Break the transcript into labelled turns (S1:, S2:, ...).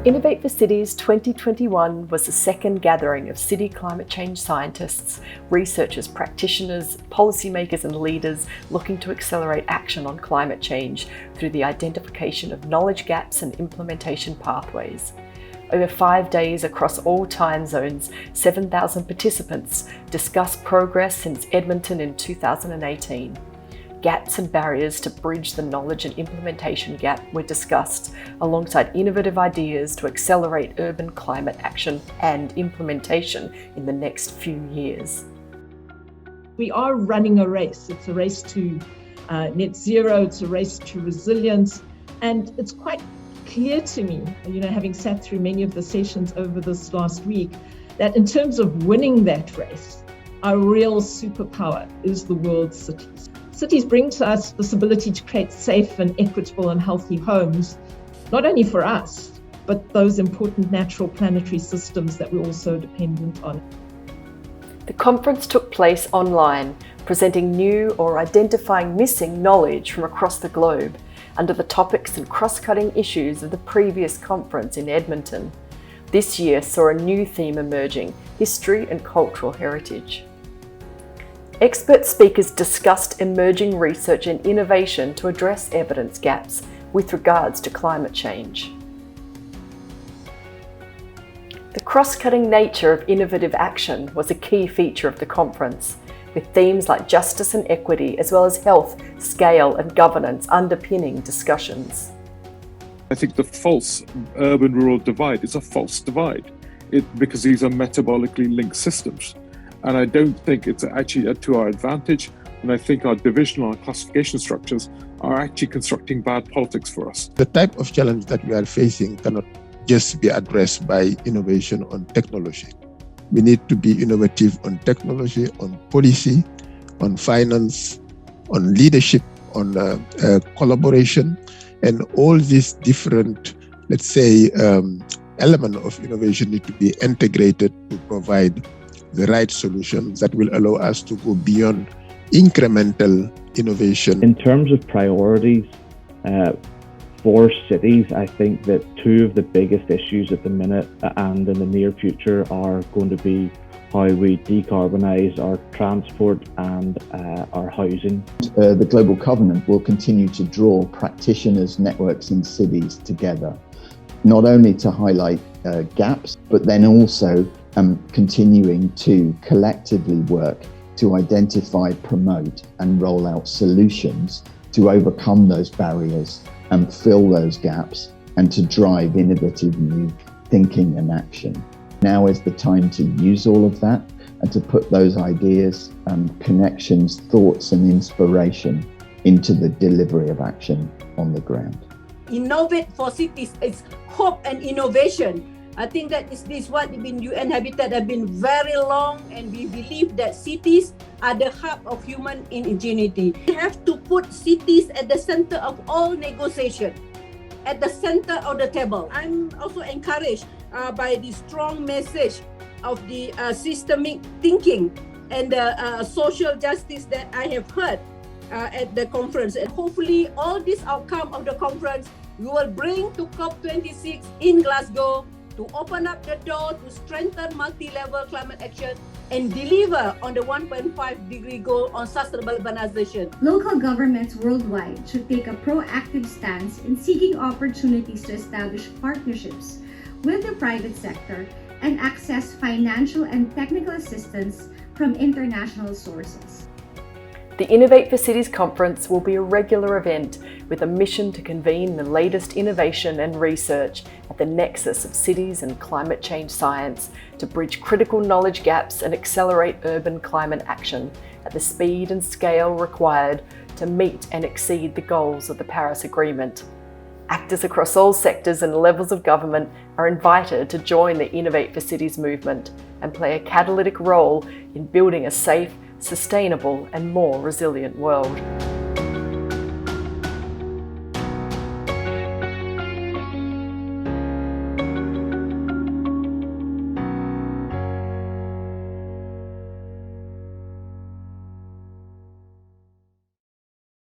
S1: Innovate4Cities 2021 was the second gathering of city climate change scientists, researchers, practitioners, policymakers and leaders looking to accelerate action on climate change through the identification of knowledge gaps and implementation pathways. Over 5 days across all time zones, 7,000 participants discussed progress since Edmonton in 2018. Gaps and barriers to bridge the knowledge and implementation gap were discussed, alongside innovative ideas to accelerate urban climate action and implementation in the next few years.
S2: We are running a race. It's a race to net zero, it's a race to resilience, and it's quite clear to me, having sat through many of the sessions over this last week, that in terms of winning that race, our real superpower is the world's cities. Cities bring to us this ability to create safe and equitable and healthy homes, not only for us, but those important natural planetary systems that we're also dependent on.
S1: The conference took place online, presenting new or identifying missing knowledge from across the globe under the topics and cross-cutting issues of the previous conference in Edmonton. This year saw a new theme emerging: history and cultural heritage. Expert speakers discussed emerging research and innovation to address evidence gaps with regards to climate change. The cross-cutting nature of innovative action was a key feature of the conference, with themes like justice and equity, as well as health, scale and governance underpinning discussions.
S3: I think the false urban-rural divide is a false divide because these are metabolically linked systems. And I don't think it's actually to our advantage. And I think our divisional and classification structures are actually constructing bad politics for us.
S4: The type of challenge that we are facing cannot just be addressed by innovation on technology. We need to be innovative on technology, on policy, on finance, on leadership, on collaboration, and all these different, elements of innovation need to be integrated to provide the right solutions that will allow us to go beyond incremental innovation.
S5: In terms of priorities for cities, I think that two of the biggest issues at the minute and in the near future are going to be how we decarbonise our transport and our housing.
S6: The Global Covenant will continue to draw practitioners, networks and cities together, not only to highlight gaps, but then also continuing to collectively work to identify, promote and roll out solutions to overcome those barriers and fill those gaps and to drive innovative new thinking and action. Now is the time to use all of that and to put those ideas, connections, thoughts and inspiration into the delivery of action on the ground.
S7: Innovate4Cities is hope and innovation. I think that this what been UN Habitat have been very long, and we believe that cities are the hub of human ingenuity. We have to put cities at the center of all negotiation, at the center of the table. I'm also encouraged by the strong message of the systemic thinking and the social justice that I have heard at the conference. And hopefully all this outcome of the conference we will bring to COP26 in Glasgow to open up the door to strengthen multi-level climate action and deliver on the 1.5-degree goal on sustainable urbanization.
S8: Local governments worldwide should take a proactive stance in seeking opportunities to establish partnerships with the private sector and access financial and technical assistance from international sources.
S1: The Innovate4Cities conference will be a regular event with a mission to convene the latest innovation and research at the nexus of cities and climate change science to bridge critical knowledge gaps and accelerate urban climate action at the speed and scale required to meet and exceed the goals of the Paris Agreement. Actors across all sectors and levels of government are invited to join the Innovate4Cities movement and play a catalytic role in building a safe, sustainable and more resilient world.